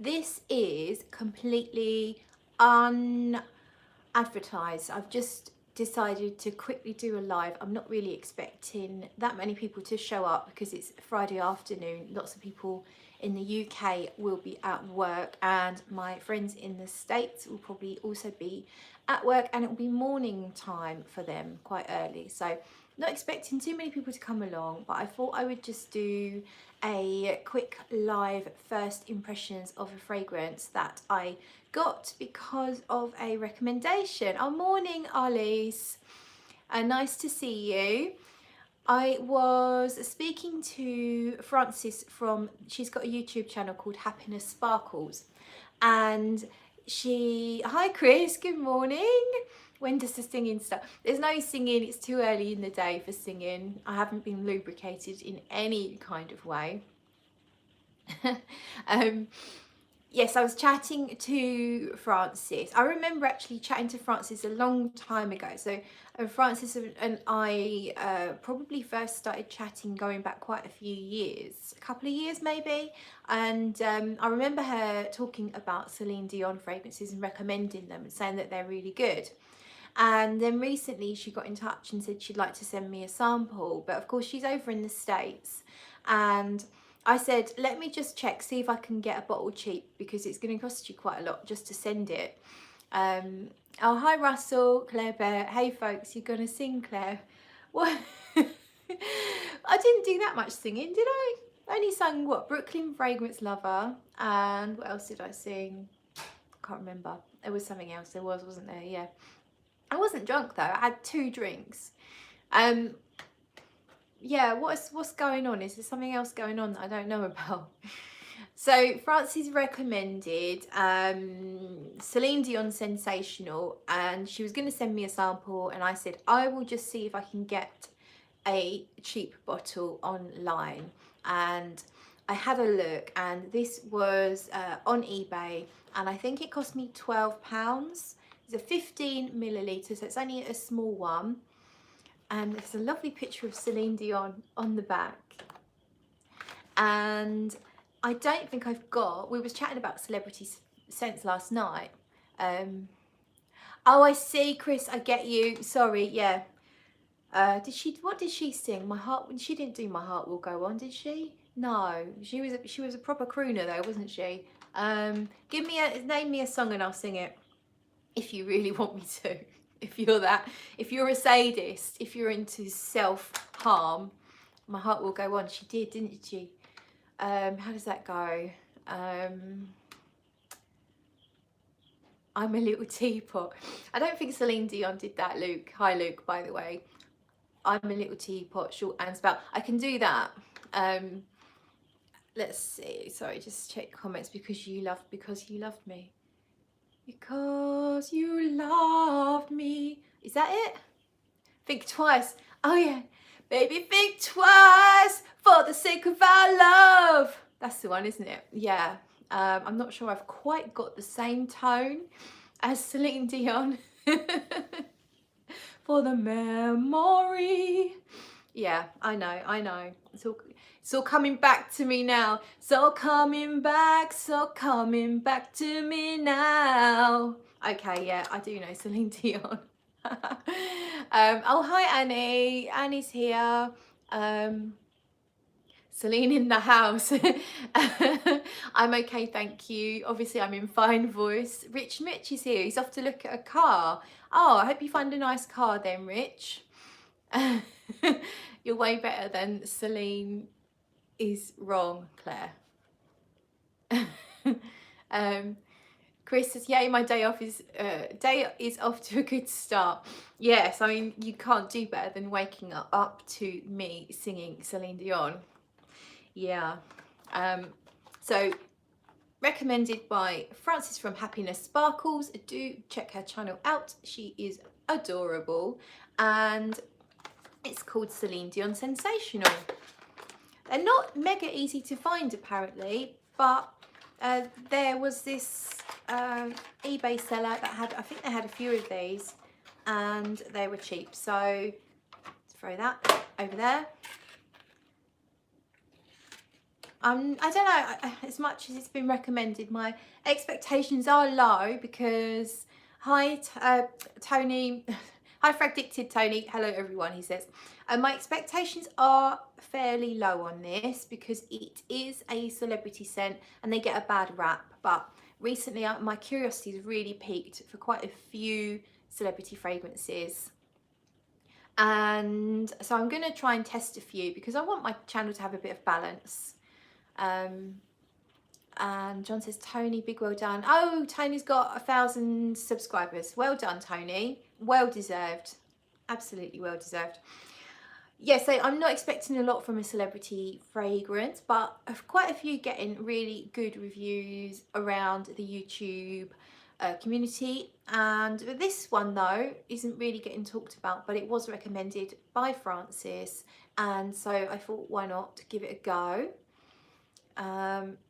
This is completely unadvertised. I've just decided to quickly do a live. I'm not really expecting that many people to show up because it's Friday afternoon. Lots of people in the UK will be at work, and my friends in the States will probably also be at work, and it will be morning time for them, quite early. So not expecting too many people to come along, but I thought I would just do a quick live first impressions of a fragrance that I got because of a recommendation. Oh, morning, Alice. Nice to see you. I was speaking to Frances from, she's got a YouTube channel called Happiness Sparkles, and hi Chris, good morning. When does the singing start? There's no singing, it's too early in the day for singing. I haven't been lubricated in any kind of way. Yes, I was chatting to Frances. I remember actually chatting to Frances a long time ago. So Frances and I probably first started chatting going back quite a few years, a couple of years maybe. And I remember her talking about Celine Dion fragrances and recommending them and saying that they're really good. And then recently she got in touch and said she'd like to send me a sample. But of course she's over in the States, and I said, let me just check, see if I can get a bottle cheap, because it's going to cost you quite a lot just to send it. Oh, hi Russell, Claire Bear. Hey folks, you're going to sing, Claire? What? I didn't do that much singing, did I? I only sang, what, Brooklyn Fragrance Lover, and what else did I sing? I can't remember. There was something else, wasn't there? Yeah. I wasn't drunk though, I had 2 drinks. Yeah, what's going on? Is there something else going on that I don't know about? So Frances recommended Celine Dion Sensational, and she was going to send me a sample, and I said I will just see if I can get a cheap bottle online. And I had a look, and this was on eBay, and I think it cost me £12. It's a 15 milliliter, so it's only a small one. And there's a lovely picture of Celine Dion on the back. And I don't think I've got, we was chatting about celebrity scents last night. Oh, I see, Chris, I get you. Sorry, yeah. What did she sing? My Heart, she didn't do My Heart Will Go On, did she? No, she was a proper crooner though, wasn't she? Name me a song and I'll sing it, if you really want me to. If you're a sadist, if you're into self-harm, My Heart Will Go On. She did, didn't she? How does that go? I'm a Little Teapot. I don't think Celine Dion did that, Luke. Hi, Luke, by the way. I'm a Little Teapot, short and spout. I can do that. Let's see. Sorry, just check comments. Because you loved me. Because you loved me. Is that it? Think twice. Oh yeah. Baby, think twice for the sake of our love. That's the one, isn't it? Yeah. I'm not sure I've quite got the same tone as Celine Dion. For the memory. Yeah, I know. It's all coming back to me now. It's all coming back to me now. Okay, yeah, I do know Celine Dion. Oh, hi Annie. Annie's here. Celine in the house. I'm okay, thank you. Obviously, I'm in fine voice. Rich Mitch is here. He's off to look at a car. Oh, I hope you find a nice car then, Rich. You're way better than Celine is wrong, Claire. Chris says, yay, my day is off to a good start. Yes, I mean, you can't do better than waking up to me singing Celine Dion. Yeah. So recommended by Frances from Happiness Sparkles. Do check her channel out. She is adorable, and it's called Celine Dion Sensational. They're not mega easy to find apparently, but there was this eBay seller that had, I think they had a few of these, and they were cheap. So, let's throw that over there. I don't know, as much as it's been recommended, my expectations are low because, hi, Tony, hi, Fragdicted Tony, hello everyone, he says. My expectations are fairly low on this because it is a celebrity scent and they get a bad rap, but recently my curiosity has really piqued for quite a few celebrity fragrances. And so I'm going to try and test a few because I want my channel to have a bit of balance. And John says, Tony, big well done. Oh, Tony's got 1,000 subscribers. Well done, Tony. Well deserved. Absolutely well deserved. Yeah, so I'm not expecting a lot from a celebrity fragrance, but quite a few getting really good reviews around the YouTube community. And this one, though, isn't really getting talked about, but it was recommended by Francis. And so I thought, why not give it a go?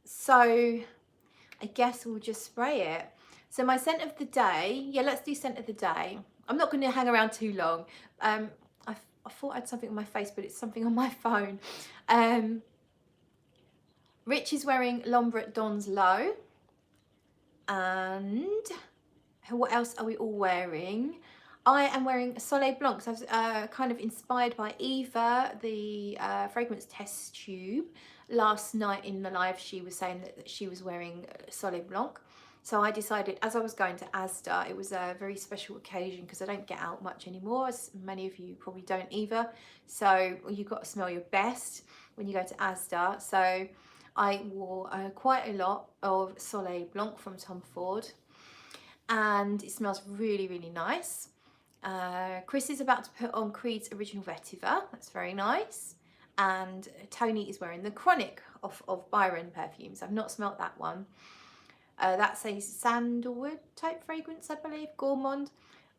So I guess we'll just spray it. So my scent of the day, yeah, let's do scent of the day. I'm not going to hang around too long. I thought I had something on my face, but it's something on my phone. Rich is wearing L'Ombre Dons Low. And what else are we all wearing? I am wearing Soleil Blanc. So I was kind of inspired by Eva, the fragrance test tube. Last night in the live, she was saying that she was wearing Soleil Blanc. So I decided, as I was going to Asda, it was a very special occasion because I don't get out much anymore, as many of you probably don't either. So you've got to smell your best when you go to Asda. So I wore quite a lot of Soleil Blanc from Tom Ford, and it smells really, really nice. Chris is about to put on Creed's Original Vetiver. That's very nice. And Tony is wearing the Chronic of Byron perfumes. I've not smelt that one. That's a sandalwood type fragrance, I believe, Gourmand.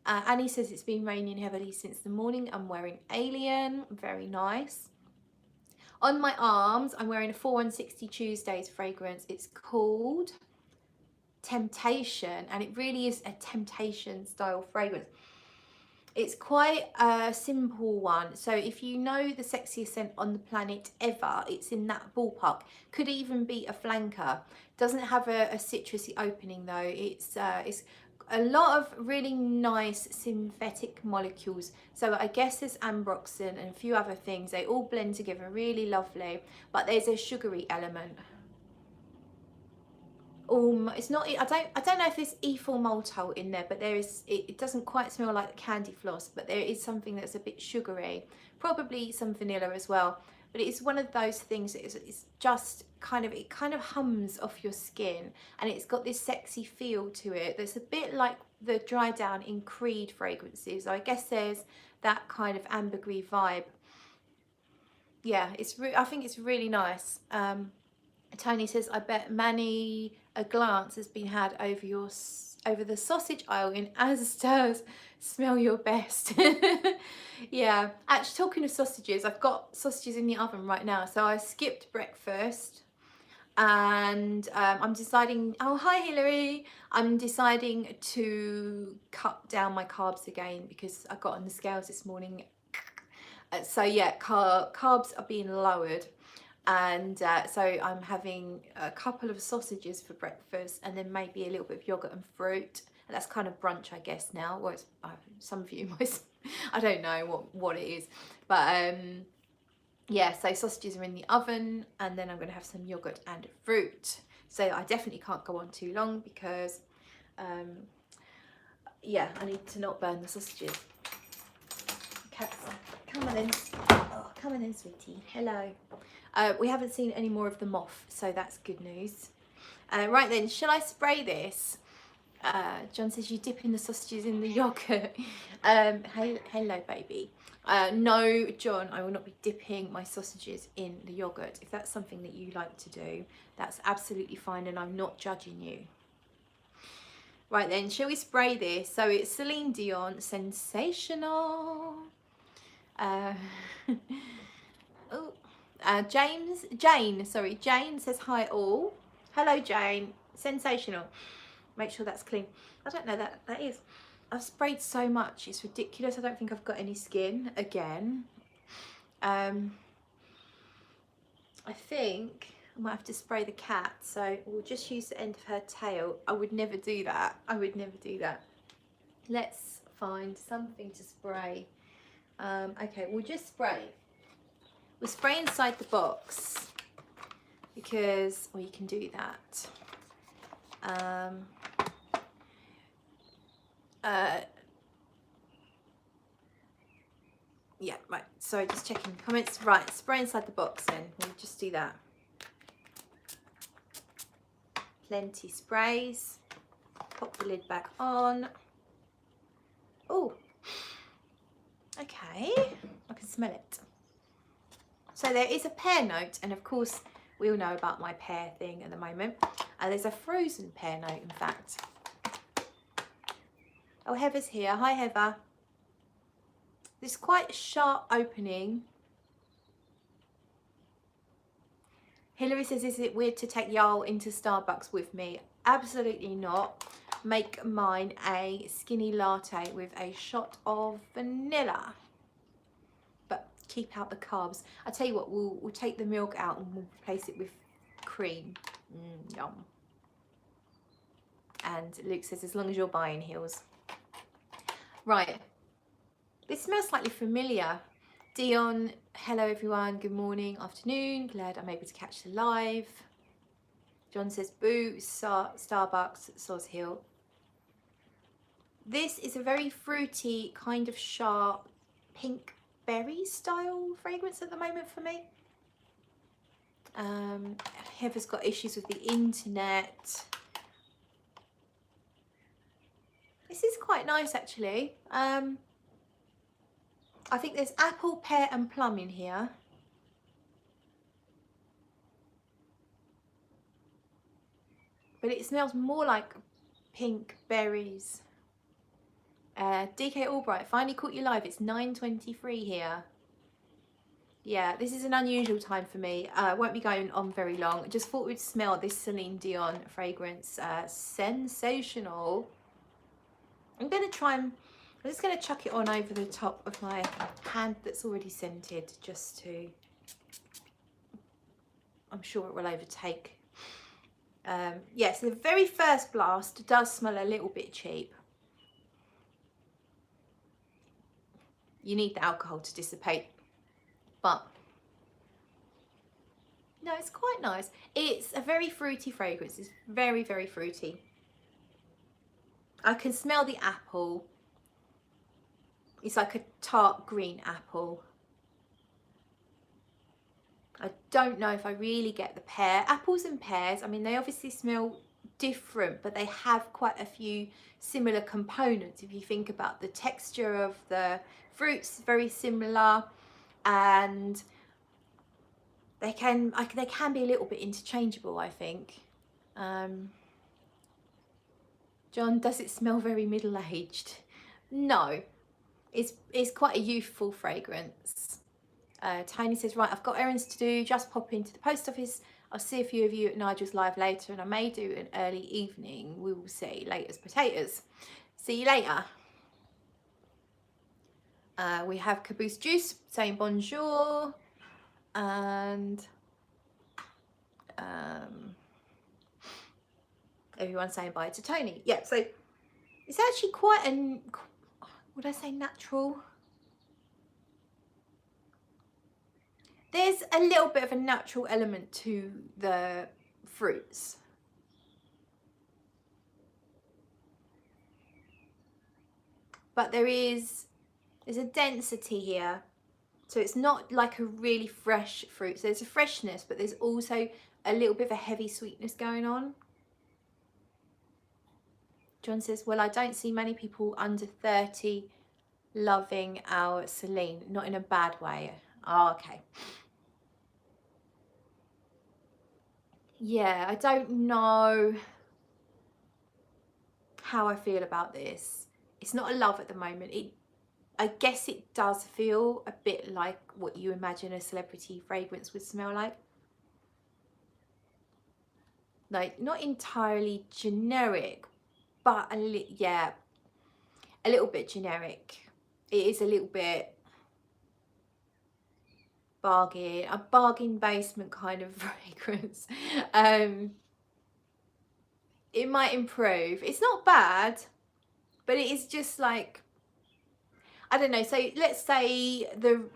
Annie says it's been raining heavily since the morning. I'm wearing Alien, very nice. On my arms, I'm wearing a 460 Tuesdays fragrance. It's called Temptation, and it really is a temptation style fragrance. It's quite a simple one, so if you know the sexiest scent on the planet ever, it's in that ballpark. Could even be a flanker. Doesn't have a citrusy opening though. It's a lot of really nice synthetic molecules. So I guess there's ambroxan and a few other things. They all blend together really lovely, but there's a sugary element. It's not, I don't know if there's ethyl maltol in there, but there is, it doesn't quite smell like candy floss, but there is something that's a bit sugary, probably some vanilla as well. But it's one of those things that it's just kind of, it kind of hums off your skin, and it's got this sexy feel to it that's a bit like the dry down in Creed fragrances. So I guess there's that kind of ambergris vibe. Yeah, I think it's really nice. Tony says, I bet many a glance has been had over the sausage aisle in Asda's. Smell your best. Yeah, actually, talking of sausages, I've got sausages in the oven right now. So I skipped breakfast, and I'm deciding, oh hi Hilary, I'm deciding to cut down my carbs again because I got on the scales this morning. So yeah, carbs are being lowered. And so I'm having a couple of sausages for breakfast, and then maybe a little bit of yogurt and fruit. And that's kind of brunch, I guess, now. Well, it's, some of you might, I don't know what it is. But yeah, so sausages are in the oven, and then I'm going to have some yogurt and fruit. So I definitely can't go on too long because, yeah, I need to not burn the sausages. Come on in. Oh, come on in, sweetie. Hello. We haven't seen any more of the moth, so that's good news. Right then, shall I spray this? John says you dip in the sausages in the yogurt. Hello, baby. No, John, I will not be dipping my sausages in the yogurt. If that's something that you like to do, that's absolutely fine, and I'm not judging you. Right then, shall we spray this? So it's Celine Dion Sensational. Jane says hi all. Hello Jane. Sensational. Make sure that's clean. I don't know that is. I've sprayed so much, it's ridiculous. I don't think I've got any skin again. I think I might have to spray the cat, so we'll just use the end of her tail. I would never do that. I would never do that. Let's find something to spray. Okay, we'll just spray. We'll spray inside the box because, well, you can do that. Yeah, right. Sorry, just checking comments. Right, spray inside the box then. We'll just do that. Plenty sprays. Pop the lid back on. Oh, okay. I can smell it. So there is a pear note, and of course we all know about my pear thing at the moment. There's a frozen pear note, in fact. Oh, Heather's here. Hi, Heather. This quite sharp opening. Hilary says, is it weird to take Jarl into Starbucks with me? Absolutely not. Make mine a skinny latte with a shot of vanilla. But keep out the carbs. I tell you what, we'll take the milk out and we'll replace it with cream. Yum. And Luke says, as long as you're buying heels. Right. This smells slightly familiar. Dion, hello everyone, good morning, afternoon, glad I'm able to catch the live. John says, boo, Starbucks, Soz Hill. This is a very fruity, kind of sharp, pink berry style fragrance at the moment for me. Heather's got issues with the internet. This is quite nice actually. I think there's apple, pear and plum in here. But it smells more like pink berries. DK Albright, finally caught you live. It's 9:23 here. Yeah, this is an unusual time for me. Won't be going on very long. Just thought we'd smell this Celine Dion fragrance. Sensational. I'm just going to chuck it on over the top of my hand that's already scented, just to, I'm sure it will overtake. Yeah, so the very first blast does smell a little bit cheap. You need the alcohol to dissipate, but no, it's quite nice. It's a very fruity fragrance. It's very, very fruity. I can smell the apple. It's like a tart green apple. I don't know if I really get the pear. Apples and pears, I mean, they obviously smell different, but they have quite a few similar components. If you think about the texture of the fruits, very similar, and they can be a little bit interchangeable, I think. John, does it smell very middle-aged? No, it's quite a youthful fragrance. Tony says, right, I've got errands to do, just pop into the post office. I'll see a few of you at Nigel's live later, and I may do an early evening. We will see. Late as potatoes. See you later. We have Caboose Juice saying bonjour, and everyone saying bye to Tony. Yeah, so it's actually quite an, would I say natural? There's a little bit of a natural element to the fruits. But there's a density here. So it's not like a really fresh fruit. So there's a freshness, but there's also a little bit of a heavy sweetness going on. John says, well, I don't see many people under 30 loving our Celine, not in a bad way. Oh, okay. Yeah, I don't know how I feel about this. It's not a love at the moment. I guess it does feel a bit like what you imagine a celebrity fragrance would smell like. Like, not entirely generic, but a little bit generic. It is a little bit, a bargain basement kind of fragrance. It might improve. It's not bad, but it is just like, I don't know. So let's say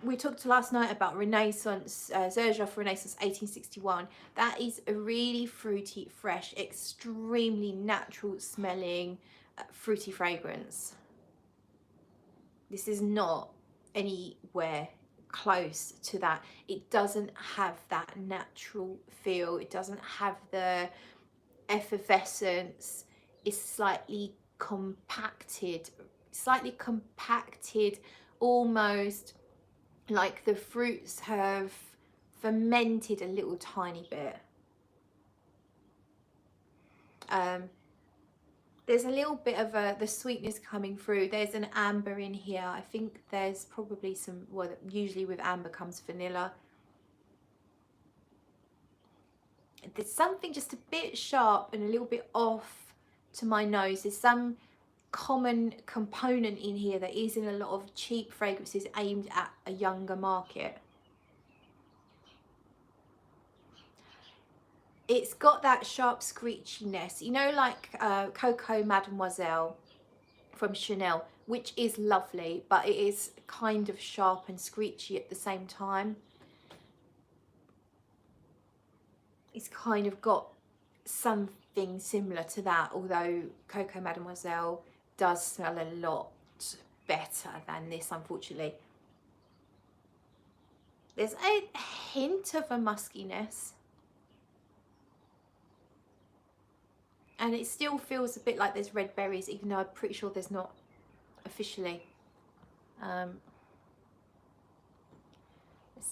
we talked last night about Renaissance, Xerjoff Renaissance 1861. That is a really fruity, fresh, extremely natural smelling fruity fragrance. This is not anywhere close to that. It doesn't have that natural feel. It doesn't have the effervescence. It's slightly compacted, almost like the fruits have fermented a little tiny bit. There's a little bit of the sweetness coming through. There's an amber in here. I think there's probably some, well, usually with amber comes vanilla. There's something just a bit sharp and a little bit off to my nose. There's some common component in here that is in a lot of cheap fragrances aimed at a younger market. It's got that sharp screechiness, you know, like Coco Mademoiselle from Chanel, which is lovely, but it is kind of sharp and screechy at the same time. It's kind of got something similar to that, although Coco Mademoiselle does smell a lot better than this, unfortunately. There's a hint of a muskiness, and it still feels a bit like there's red berries, even though I'm pretty sure there's not officially. Let's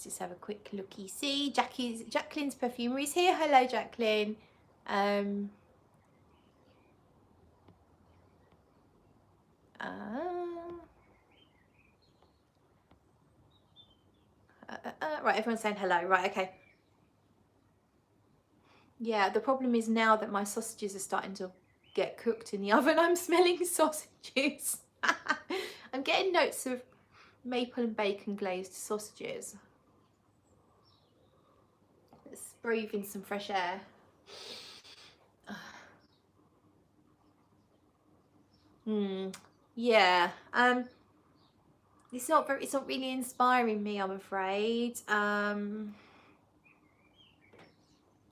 just have a quick looky see. Jacqueline's Perfumery's here. Hello, Jacqueline. Right, everyone's saying hello. Right, okay. Yeah, the problem is now that my sausages are starting to get cooked in the oven, I'm smelling sausages. I'm getting notes of maple and bacon glazed sausages. Let's breathe in some fresh air. Yeah. It's not really inspiring me, I'm afraid.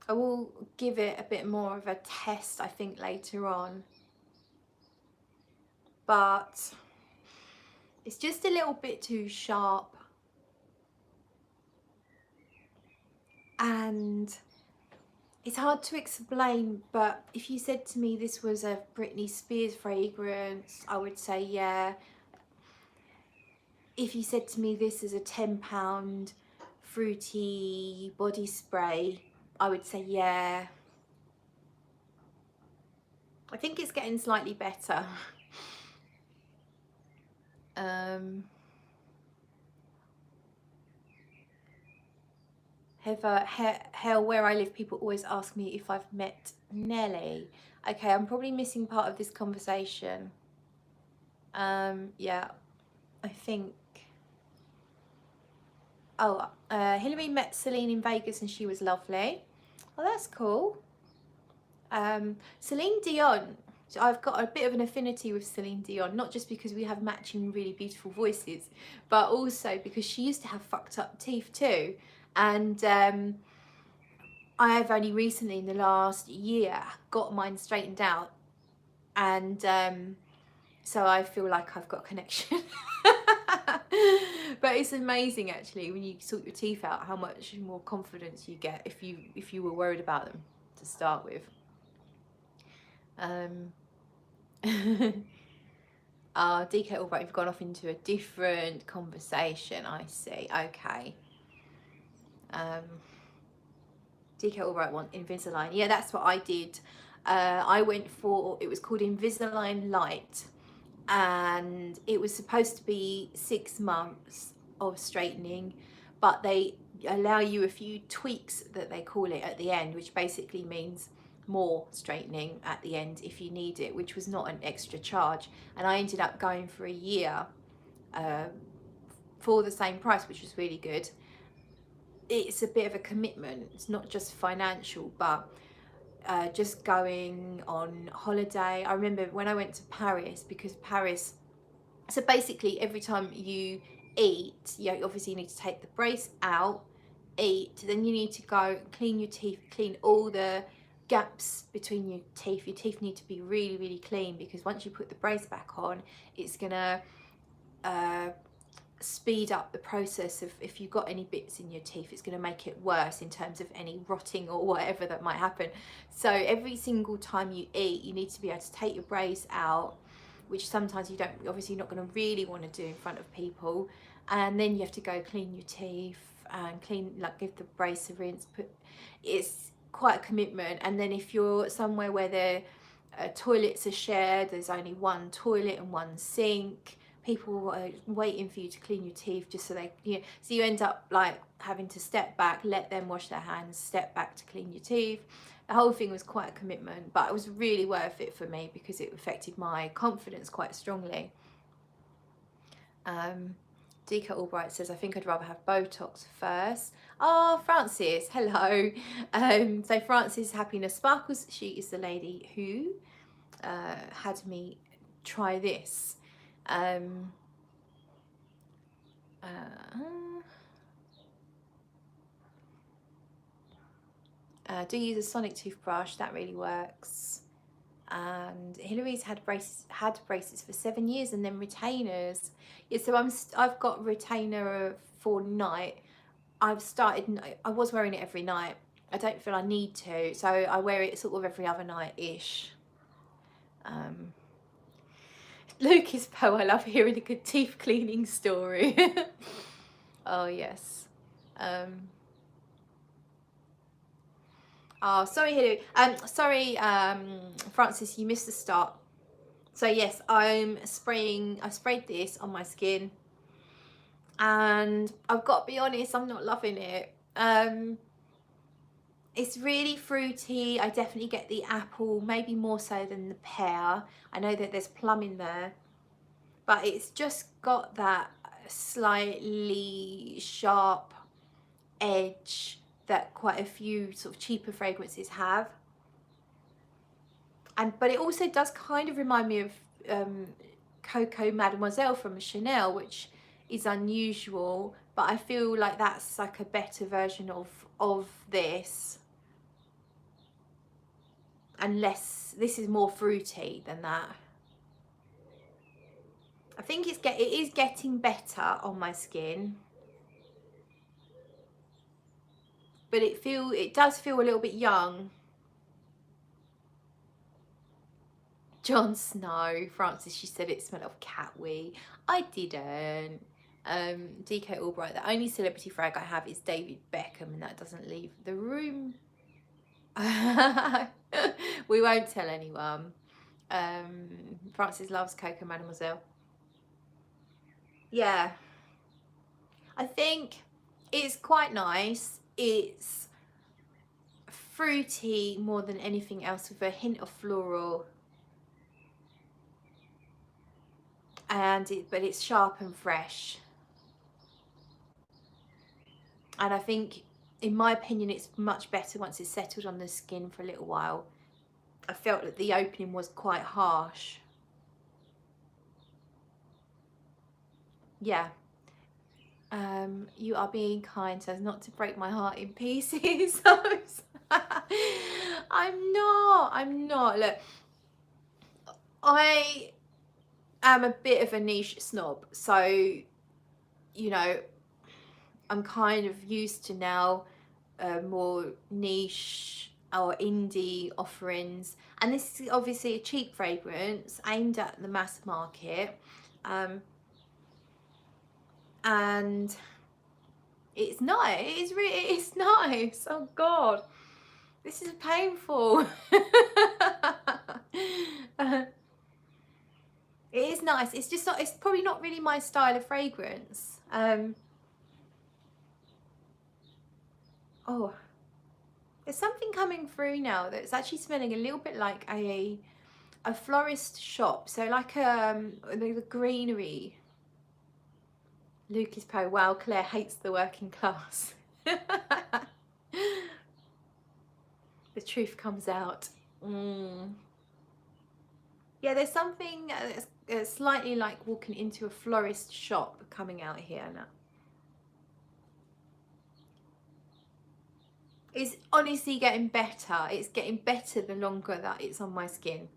I will give it a bit more of a test, I think, later on. But it's just a little bit too sharp. And it's hard to explain, but if you said to me this was a Britney Spears fragrance, I would say yeah. If you said to me this is a £10 fruity body spray, I would say yeah. I think it's getting slightly better. Hell, where I live, people always ask me if I've met Nelly. Okay, I'm probably missing part of this conversation. Yeah, I think. Oh, Hillary met Celine in Vegas and she was lovely. Oh, that's cool. Celine Dion. So I've got a bit of an affinity with Celine Dion, not just because we have matching really beautiful voices, but also because she used to have fucked up teeth too. And I have only recently, in the last year, got mine straightened out. And so I feel like I've got a connection. But it's amazing actually when you sort your teeth out how much more confidence you get if you were worried about them to start with. DK Albright, you've gone off into a different conversation. I see. Okay. DK Albright want Invisalign. Yeah, that's what I did. I went for, it was called Invisalign Light, and it was supposed to be 6 months of straightening, but they allow you a few tweaks that they call it at the end, which basically means more straightening at the end if you need it, which was not an extra charge. And I ended up going for a year for the same price, which was really good. it's a bit of a commitment. It's not just financial, but just going on holiday. I remember when I went to Paris, because Paris, so basically every time you eat, you obviously need to take the brace out, eat, then you need to go clean your teeth, clean all the gaps between your teeth. Your teeth need to be really, really clean, because once you put the brace back on, it's gonna speed up the process of, if you've got any bits in your teeth, it's going to make it worse in terms of any rotting or whatever that might happen. So every single time you eat, you need to be able to take your brace out, which sometimes you don't, obviously you're not going to really want to do in front of people, and then you have to go clean your teeth and clean, like give the brace a rinse. It's quite a commitment. And then if you're somewhere where the toilets are shared, there's only one toilet and one sink, people are waiting for you to clean your teeth just so they, you know, so you end up like having to step back, let them wash their hands, step back to clean your teeth. The whole thing was quite a commitment, but it was really worth it for me because it affected my confidence quite strongly. DK Albright says, I think I'd rather have Botox first. Oh, Francis, hello. So Francis Happiness Sparkles, she is the lady who had me try this. Do use a sonic toothbrush, that really works. And Hillary's had braces for 7 years and then retainers. Yeah, so I've got retainer for night. I was wearing it every night. I don't feel I need to, so I wear it sort of every other night-ish. Lucas Poe, I love hearing a good teeth cleaning story. Oh yes. Oh, sorry, Hilary. Sorry, Francis, you missed the start. So yes, I sprayed this on my skin, and I've got to be honest, I'm not loving it. It's really fruity. I definitely get the apple, maybe more so than the pear. I know that there's plum in there, but it's just got that slightly sharp edge that quite a few sort of cheaper fragrances have. But it also does kind of remind me of Coco Mademoiselle from Chanel, which is unusual, but I feel like that's like a better version of this, and less, this is more fruity than that. I think it is getting better on my skin, but it does feel a little bit young. Jon Snow, Francis, she said it smelled of cat wee. I didn't. DK Albright, the only celebrity frag I have is David Beckham, and that doesn't leave the room. We won't tell anyone. Francis loves Coco Mademoiselle. Yeah, I think it's quite nice. It's fruity more than anything else, with a hint of floral, but it's sharp and fresh. And I think, in my opinion, it's much better once it's settled on the skin for a little while. I felt that the opening was quite harsh. Yeah. You are being kind so as not to break my heart in pieces. I'm not. Look, I am a bit of a niche snob, so, you know, I'm kind of used to now more niche or indie offerings, and this is obviously a cheap fragrance aimed at the mass market, and it's nice. It's nice. Oh god, this is painful. It is nice. It's just not, it's probably not really my style of fragrance. Oh, there's something coming through now that's actually smelling a little bit like a florist shop. So like the greenery. Lucas Poe, wow, Claire hates the working class. The truth comes out. Yeah, there's something slightly like walking into a florist shop coming out here now. It's honestly getting better. It's getting better the longer that it's on my skin.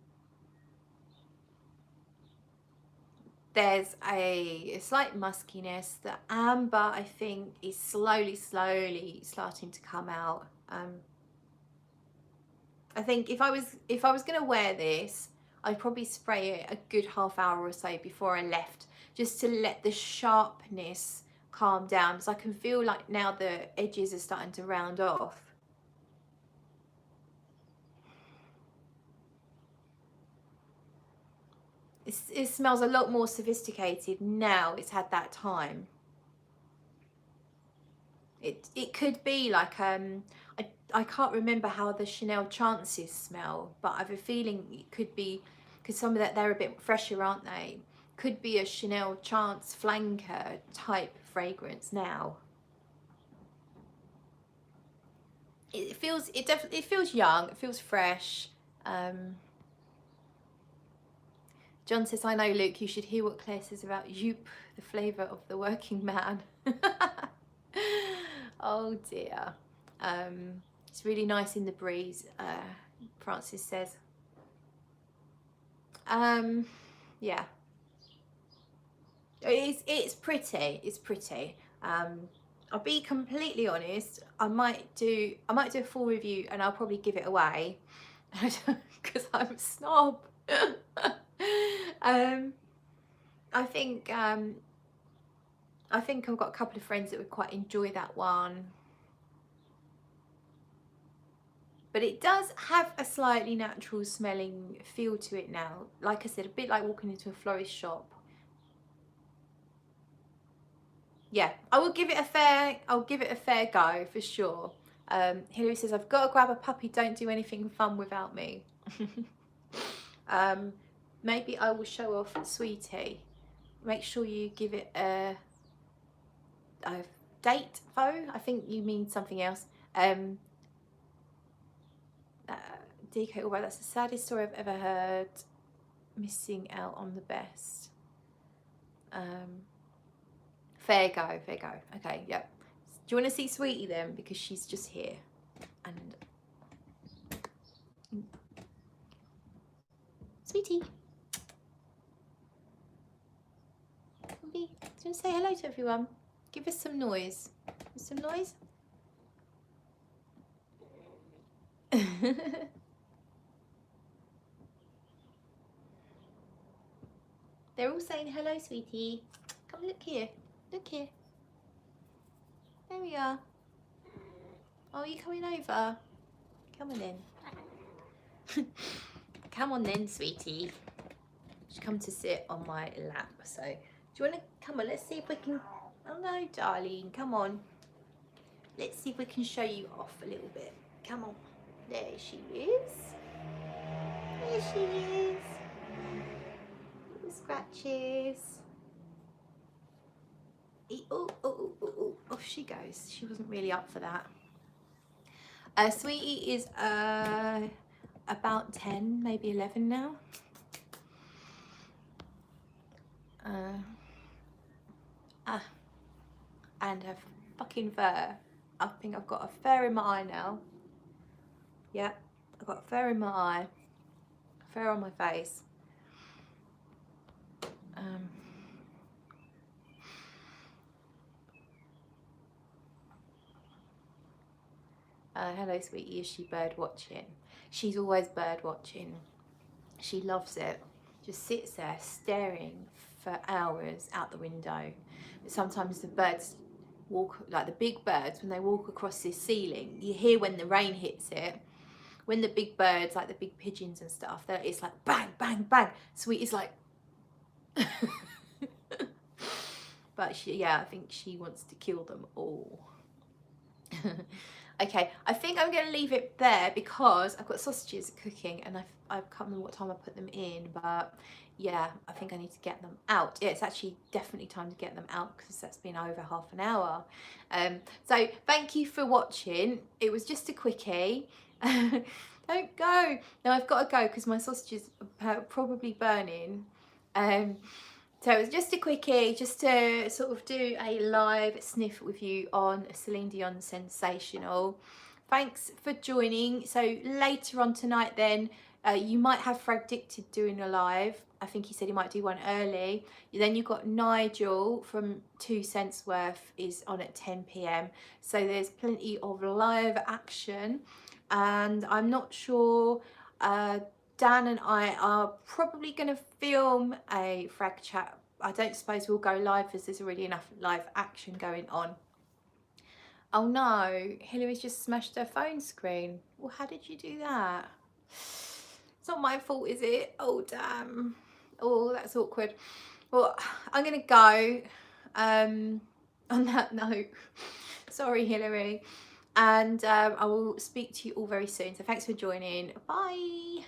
There's a slight muskiness. The amber, I think, is slowly starting to come out. I think if I was going to wear this, I'd probably spray it a good half hour or so before I left, just to let the sharpness calm down, because I can feel like now the edges are starting to round off. It smells a lot more sophisticated now it's had that time. It could be like I can't remember how the Chanel Chances smell, but I have a feeling it could be, because some of that, they're a bit fresher, aren't they? Could be a Chanel Chance flanker type fragrance now. It feels young, it feels fresh. John says, I know, Luke, you should hear what Claire says about Joop, the flavour of the working man. Oh dear. It's really nice in the breeze, Francis says. Yeah. It's pretty. I'll be completely honest, I might do a full review and I'll probably give it away because I'm a snob. I think I've got a couple of friends that would quite enjoy that one. But it does have a slightly natural smelling feel to it now. Like I said, a bit like walking into a florist shop. Yeah, I'll give it a fair go for sure. Hilary says, I've got to grab a puppy, don't do anything fun without me. Maybe I will show off Sweetie. Make sure you give it a date, though. I think you mean something else. DK, although that's the saddest story I've ever heard. Missing out on the best. Fair go. Okay, yep. Do you want to see Sweetie then? Because she's just here. And Sweetie. Do you want to say hello to everyone? Give us some noise. Some noise? They're all saying hello, Sweetie. Come look here. Look here. There we are. Oh, are you coming over? Come on then. Come on then, Sweetie. She's come to sit on my lap. So, do you want to come on? Let's see if we can. Oh no, darling. Come on. Let's see if we can show you off a little bit. Come on. There she is. There she is. Little scratches. Oh, off she goes. She wasn't really up for that. Sweetie is about 10, maybe 11 now. And her fucking fur. I think I've got a fur in my eye now. Yeah, I've got fur in my eye. Fur on my face. Hello, Sweetie. Is she bird watching? She's always bird watching. She loves it. Just sits there staring for hours out the window. But sometimes the birds walk, like the big birds, when they walk across this ceiling, you hear when the rain hits it. When the big birds, like the big pigeons and stuff, it's like bang, bang, bang. Sweetie's like. But yeah, I think she wants to kill them all. Okay, I think I'm going to leave it there because I've got sausages cooking and I can't remember what time I put them in, but yeah, I think I need to get them out. Yeah, it's actually definitely time to get them out because that's been over half an hour. So thank you for watching. It was just a quickie. Don't go. Now I've got to go because my sausages are probably burning. So it was just a quickie, just to sort of do a live sniff with you on Celine Dion Sensational. Thanks for joining. So later on tonight then, you might have Fragdicted doing a live. I think he said he might do one early. Then you've got Nigel from 2 Cents Worth is on at 10 p.m. So there's plenty of live action. And I'm not sure, Dan and I are probably going to film a frag chat. I don't suppose we'll go live as there's already enough live action going on. Oh no, Hillary's just smashed her phone screen. Well, how did you do that? It's not my fault, is it? Oh, damn. Oh, that's awkward. Well, I'm going to go on that note. Sorry, Hillary. And I will speak to you all very soon. So thanks for joining. Bye.